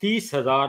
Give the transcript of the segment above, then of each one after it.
30,000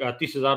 30,000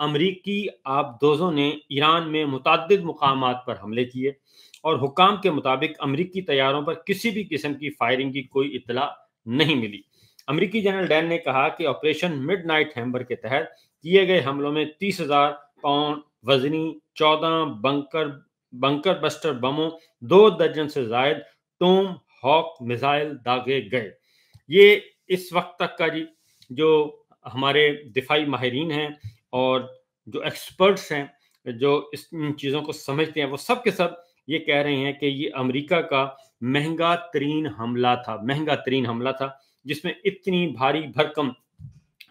امریکی آبدوزوں نے ایران میں متعدد مقامات پر حملے کیے اور حکام کے مطابق امریکی طیاروں پر کسی بھی قسم کی فائرنگ کی کوئی اطلاع نہیں ملی۔ امریکی جنرل ڈین نے کہا کہ آپریشن مڈ نائٹ ہیمبر کے تحت کیے گئے حملوں میں 30,000 پاؤنڈ وزنی 14 بنکر بسٹر بموں، 2 درجن سے زائد ٹوم ہاک میزائل داغے گئے۔ یہ اس وقت تک کا جو ہمارے دفاعی ماہرین ہیں اور جو ایکسپرٹس ہیں جو ان چیزوں کو سمجھتے ہیں، وہ سب کے سب یہ کہہ رہے ہیں کہ یہ امریکہ کا مہنگا ترین حملہ تھا جس میں اتنی بھاری بھرکم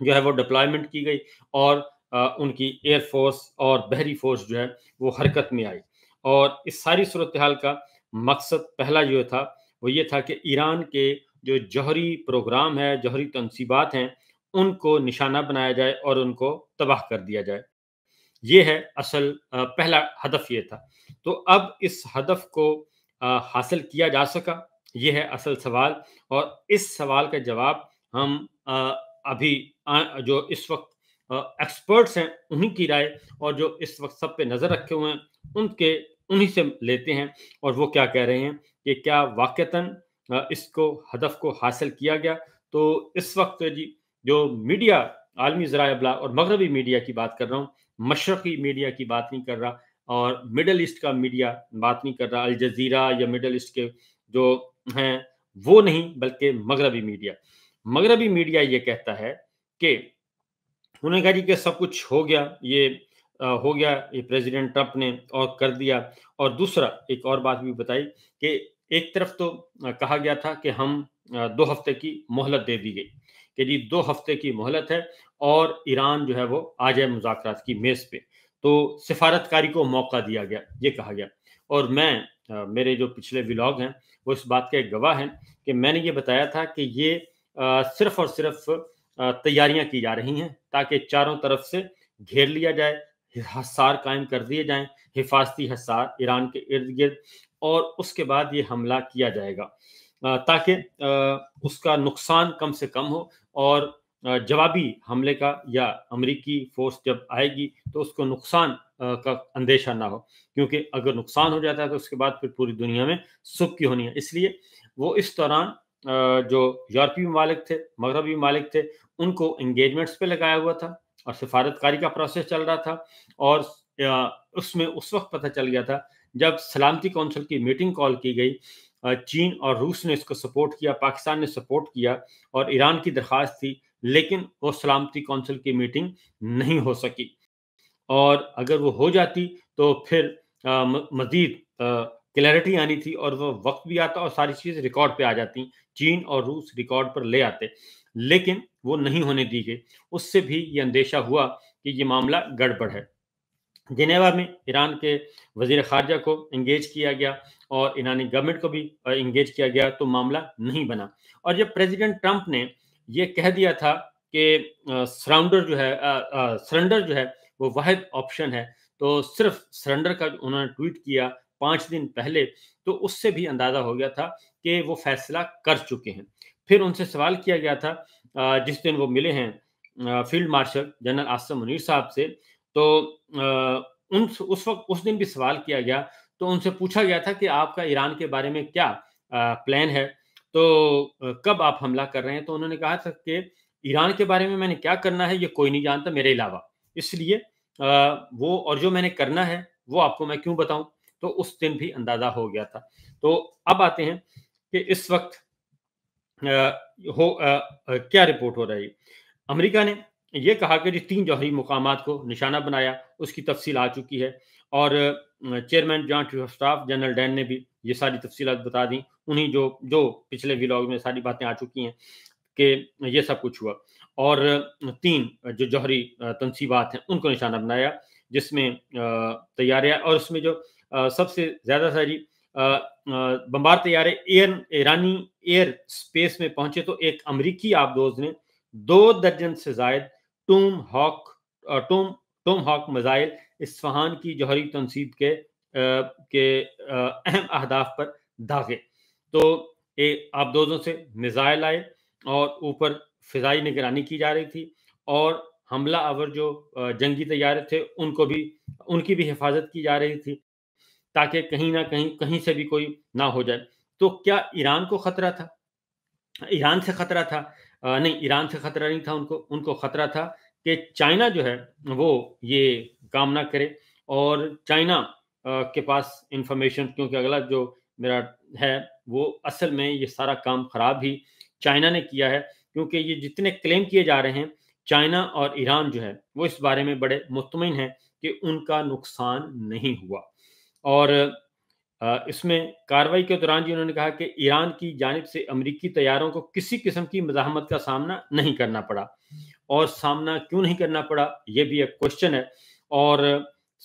جو ہے وہ ڈپلائمنٹ کی گئی اور ان کی ایئر فورس اور بحری فورس جو ہے وہ حرکت میں آئی۔ اور اس ساری صورتحال کا مقصد پہلا جو تھا وہ یہ تھا کہ ایران کے جو جوہری پروگرام ہے، جوہری تنصیبات ہیں، ان کو نشانہ بنایا جائے اور ان کو تباہ کر دیا جائے۔ یہ ہے اصل پہلا ہدف یہ تھا۔ تو اب اس ہدف کو حاصل کیا جا سکا، یہ ہے اصل سوال، اور اس سوال کا جواب ہم ابھی جو اس وقت ایکسپرٹس ہیں انہی کی رائے اور جو اس وقت سب پہ نظر رکھے ہوئے ہیں انہی سے لیتے ہیں، اور وہ کیا کہہ رہے ہیں کہ کیا واقعتاً اس کو ہدف کو حاصل کیا گیا۔ تو اس وقت جو میڈیا، عالمی ذرائع ابلاغ اور مغربی میڈیا کی بات کر رہا ہوں، مشرقی میڈیا کی بات نہیں کر رہا، اور مڈل ایسٹ کا میڈیا بات نہیں کر رہا، الجزیرہ یا مڈل ایسٹ کے جو ہیں وہ نہیں، بلکہ مغربی میڈیا یہ کہتا ہے کہ انہوں نے کہا کہ سب کچھ ہو گیا، یہ پریزیڈنٹ ٹرمپ نے اور کر دیا۔ اور دوسرا ایک اور بات بھی بتائی کہ ایک طرف تو کہا گیا تھا کہ ہم 2 ہفتے کی مہلت دے دی گئی کہ 2 ہفتے کی مہلت ہے اور ایران جو ہے وہ آ جائے مذاکرات کی میز پہ، تو سفارتکاری کو موقع دیا گیا، یہ کہا گیا۔ اور میرے جو پچھلے ولاگ ہیں وہ اس بات کے ایک گواہ ہیں کہ میں نے یہ بتایا تھا کہ یہ صرف اور صرف تیاریاں کی جا رہی ہیں تاکہ چاروں طرف سے گھیر لیا جائے، حصار قائم کر دیے جائیں، حفاظتی حصار ایران کے ارد گرد، اور اس کے بعد یہ حملہ کیا جائے گا تاکہ اس کا نقصان کم سے کم ہو، اور جوابی حملے کا یا امریکی فورس جب آئے گی تو اس کو نقصان کا اندیشہ نہ ہو، کیونکہ اگر نقصان ہو جاتا ہے تو اس کے بعد پھر پوری دنیا میں سب کی ہونی ہے۔ اس لیے وہ اس دوران جو یورپی ممالک تھے، مغربی ممالک تھے، ان کو انگیجمنٹس پہ لگایا ہوا تھا اور سفارتکاری کا پروسیس چل رہا تھا، اور اس میں اس وقت پتہ چل گیا تھا جب سلامتی کونسل کی میٹنگ کال کی گئی، چین اور روس نے اس کو سپورٹ کیا، پاکستان نے سپورٹ کیا، اور ایران کی درخواست تھی، لیکن وہ سلامتی کونسل کی میٹنگ نہیں ہو سکی، اور اگر وہ ہو جاتی تو پھر مزید کلیئرٹی آنی تھی اور وہ وقت بھی آتا اور ساری چیز ریکارڈ پہ آ جاتی، چین اور روس ریکارڈ پر لے آتے، لیکن وہ نہیں ہونے دی گئی۔ اس سے بھی یہ اندیشہ ہوا کہ یہ معاملہ گڑبڑ ہے۔ جنیوا میں ایران کے وزیر خارجہ کو انگیج کیا گیا اور ایرانی گورنمنٹ کو بھی انگیج کیا گیا، تو معاملہ نہیں بنا۔ اور جب پریزیڈنٹ ٹرمپ نے یہ کہہ دیا تھا کہ سرنڈر جو ہے وہ واحد آپشن ہے، تو صرف سرنڈر کا انہوں نے ٹویٹ کیا 5 دن پہلے، تو اس سے بھی اندازہ ہو گیا تھا کہ وہ فیصلہ کر چکے ہیں۔ پھر ان سے سوال کیا گیا تھا جس دن وہ ملے ہیں field marshal general Asim Munir صاحب سے، تو اس دن بھی سوال کیا گیا، تو ان سے پوچھا گیا تھا کہ آپ کا ایران کے بارے میں کیا پلان ہے، تو کب آپ حملہ کر رہے ہیں، تو انہوں نے کہا تھا کہ ایران کے بارے میں نے کیا کرنا ہے یہ کوئی نہیں جانتا میرے علاوہ، اس لیے وہ اور جو میں نے کرنا ہے وہ آپ کو میں کیوں بتاؤں، تو اس دن بھی اندازہ ہو گیا تھا۔ تو اب آتے ہیں کہ اس وقت کیا رپورٹ ہو رہی ہے۔ امریکہ نے یہ کہا کہ 3 جوہری مقامات کو نشانہ بنایا، اس کی تفصیل آ چکی ہے، اور chairman joint chief of staff general Dan نے بھی یہ ساری تفصیلات بتا دیں، انہی جو پچھلے ولاگ میں ساری باتیں آ چکی ہیں کہ یہ سب کچھ ہوا، اور 3 جو جوہری تنصیبات ہیں ان کو نشانہ بنایا، جس میں طیارے، اور اس میں جو سب سے زیادہ ساری بمبار طیارے ایرانی ایئر سپیس میں پہنچے، تو ایک امریکی آبدوز نے 2 درجن سے زائد ٹوم ہاک میزائل اصفہان کی جوہری تنصیب کے اہم اہداف پر داغے۔ تو آبدوزوں سے میزائل آئے اور اوپر فضائی نگرانی کی جا رہی تھی، اور حملہ آور جو جنگی طیارے تھے ان کی بھی حفاظت کی جا رہی تھی تاکہ کہیں نہ کہیں سے بھی کوئی نہ ہو جائے۔ تو کیا ایران کو خطرہ تھا؟ ایران سے خطرہ تھا؟ نہیں، ایران سے خطرہ نہیں تھا، ان کو خطرہ تھا کہ چائنا جو ہے وہ یہ کام نہ کرے، اور چائنا کے پاس انفارمیشن، کیونکہ اگلا جو میرا ہے وہ اصل میں یہ سارا کام خراب ہی چائنا نے کیا ہے، کیونکہ یہ جتنے کلیم کیے جا رہے ہیں، چائنا اور ایران جو ہے وہ اس بارے میں بڑے مطمئن ہیں کہ ان کا نقصان نہیں ہوا۔ اور اس میں کارروائی کے دوران انہوں نے کہا کہ ایران کی جانب سے امریکی طیاروں کو کسی قسم کی مزاحمت کا سامنا نہیں کرنا پڑا، اور سامنا کیوں نہیں کرنا پڑا یہ بھی ایک کوشچن ہے، اور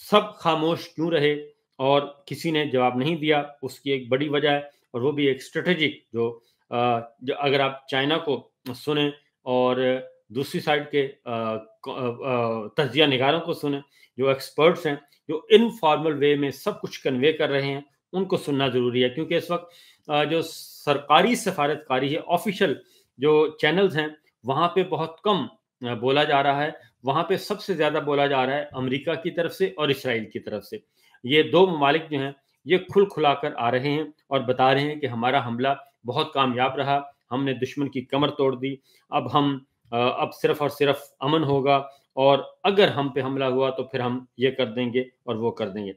سب خاموش کیوں رہے اور کسی نے جواب نہیں دیا، اس کی ایک بڑی وجہ ہے، اور وہ بھی ایک اسٹریٹجک جو اگر آپ چائنا کو سنیں اور دوسری سائڈ کے تجزیہ نگاروں کو سنیں، جو ایکسپرٹس ہیں، جو انفارمل وے میں سب کچھ کنوے کر رہے ہیں، ان کو سننا ضروری ہے، کیونکہ اس وقت جو سرکاری سفارتکاری ہے، آفیشل جو چینلز ہیں، وہاں پہ بہت کم بولا جا رہا ہے، وہاں پہ سب سے زیادہ بولا جا رہا ہے امریکہ کی طرف سے اور اسرائیل کی طرف سے۔ یہ دو ممالک جو ہیں یہ کھل کھلا کر آ رہے ہیں اور بتا رہے ہیں کہ ہمارا حملہ بہت کامیاب رہا، ہم نے دشمن کی کمر توڑ دی، اب صرف اور صرف امن ہوگا، اور اگر ہم پہ حملہ ہوا تو پھر ہم یہ کر دیں گے اور وہ کر دیں گے۔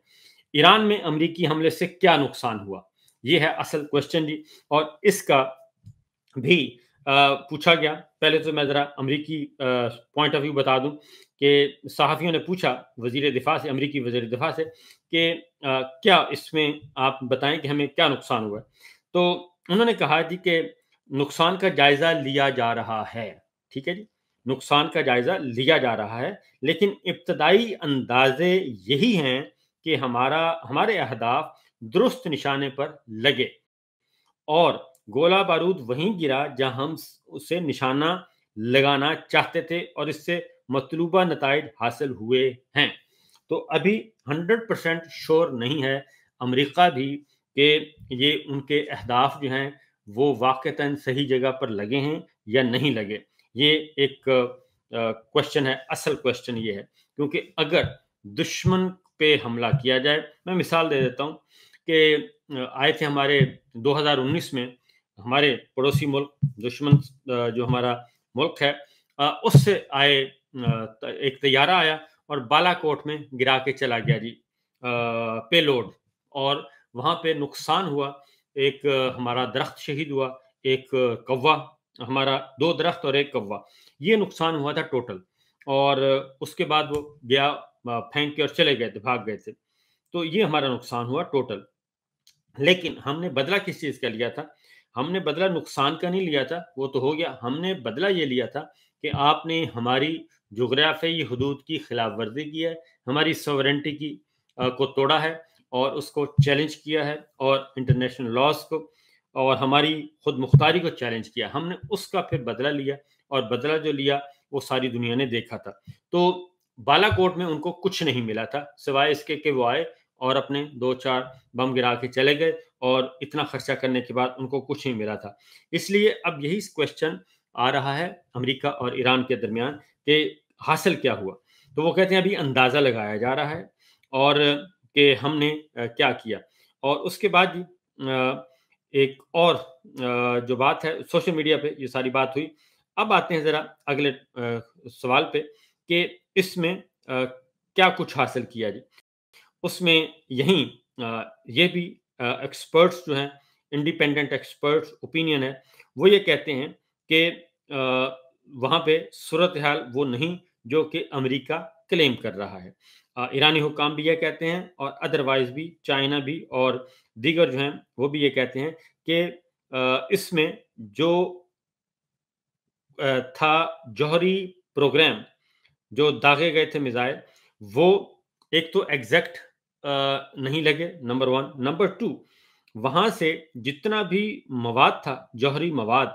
ایران میں امریکی حملے سے کیا نقصان ہوا، یہ ہے اصل کوشچن جی، اور اس کا بھی پوچھا گیا۔ پہلے تو میں ذرا امریکی پوائنٹ آف ویو بتا دوں کہ صحافیوں نے پوچھا وزیر دفاع سے، امریکی وزیر دفاع سے، کہ کیا اس میں آپ بتائیں کہ ہمیں کیا نقصان ہوا ہے۔ تو انہوں نے کہا جی کہ نقصان کا جائزہ لیا جا رہا ہے، ٹھیک ہے جی، نقصان کا جائزہ لیا جا رہا ہے، لیکن ابتدائی اندازے یہی ہیں کہ ہمارے اہداف درست نشانے پر لگے، اور گولہ بارود وہیں گرا جہاں ہم اسے نشانہ لگانا چاہتے تھے، اور اس سے مطلوبہ نتائج حاصل ہوئے ہیں۔ تو ابھی 100% شور نہیں ہے امریکہ بھی کہ یہ ان کے اہداف جو ہیں وہ واقعتاً صحیح جگہ پر لگے ہیں یا نہیں لگے۔ یہ ایک کوشچن ہے، اصل کوشچن یہ ہے، کیونکہ اگر دشمن پہ حملہ کیا جائے، میں مثال دے دیتا ہوں کہ آئے تھے ہمارے 2019 میں ہمارے پڑوسی ملک، دشمن جو ہمارا ملک ہے، اس سے آئے ایک طیارہ آیا اور بالا کوٹ میں گرا کے چلا گیا جی، پے لوڈ، اور وہاں پہ نقصان ہوا، ایک ہمارا درخت شہید ہوا، ایک کوا ہمارا، 2 درخت اور ایک کوا، یہ نقصان ہوا تھا ٹوٹل، اور اس کے بعد وہ گیا پھینک کے اور چلے گئے تھے، بھاگ گئے تھے، تو یہ ہمارا نقصان ہوا ٹوٹل۔ لیکن ہم نے بدلہ کس چیز کا لیا تھا؟ ہم نے بدلہ نقصان کا نہیں لیا تھا، وہ تو ہو گیا، ہم نے بدلہ یہ لیا تھا کہ آپ نے ہماری جغرافیائی حدود کی خلاف ورزی کی ہے، ہماری سوورنٹی کی کو توڑا ہے، اور اس کو چیلنج کیا ہے، اور انٹرنیشنل لاز کو اور ہماری خود مختاری کو چیلنج کیا، ہم نے اس کا پھر بدلہ لیا، اور بدلہ جو لیا وہ ساری دنیا نے دیکھا تھا۔ تو بالا کوٹ میں ان کو کچھ نہیں ملا تھا سوائے اس کے کہ وہ آئے اور اپنے 2-4 بم گرا کے چلے گئے، اور اتنا خرچہ کرنے کے بعد ان کو کچھ نہیں ملا تھا۔ اس لیے اب یہی کوشچن آ رہا ہے امریکہ اور ایران کے درمیان کہ حاصل کیا ہوا، تو وہ کہتے ہیں ابھی اندازہ لگایا جا رہا ہے، اور کہ ہم نے کیا کیا۔ اور اس کے بعد ایک اور جو بات ہے، سوشل میڈیا پہ یہ ساری بات ہوئی، اب آتے ہیں ذرا اگلے سوال پہ کہ اس میں کیا کچھ حاصل کیا جائے۔ اس میں یہیں یہ بھی ایکسپرٹس جو ہیں، انڈیپینڈنٹ ایکسپرٹس اوپینین ہے، وہ یہ کہتے ہیں کہ وہاں پہ صورتحال وہ نہیں جو کہ امریکہ کلیم کر رہا ہے۔ ایرانی حکام بھی یہ کہتے ہیں، اور ادروائز بھی چائنا بھی اور دیگر جو ہیں وہ بھی یہ کہتے ہیں کہ اس میں جو تھا جوہری پروگرام، جو داغے گئے تھے میزائل، وہ ایک تو ایگزیکٹ نہیں لگے، نمبر 1، نمبر 2، وہاں سے جتنا بھی مواد تھا، جوہری مواد،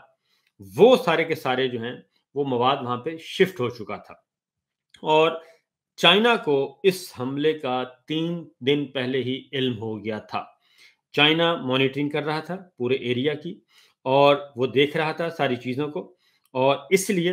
وہ سارے کے سارے جو ہیں وہ مواد وہاں پہ شفٹ ہو چکا تھا، اور چائنا کو اس حملے کا 3 دن پہلے ہی علم ہو گیا تھا۔ چائنا مانیٹرنگ کر رہا تھا پورے ایریا کی، اور وہ دیکھ رہا تھا ساری چیزوں کو، اور اس لیے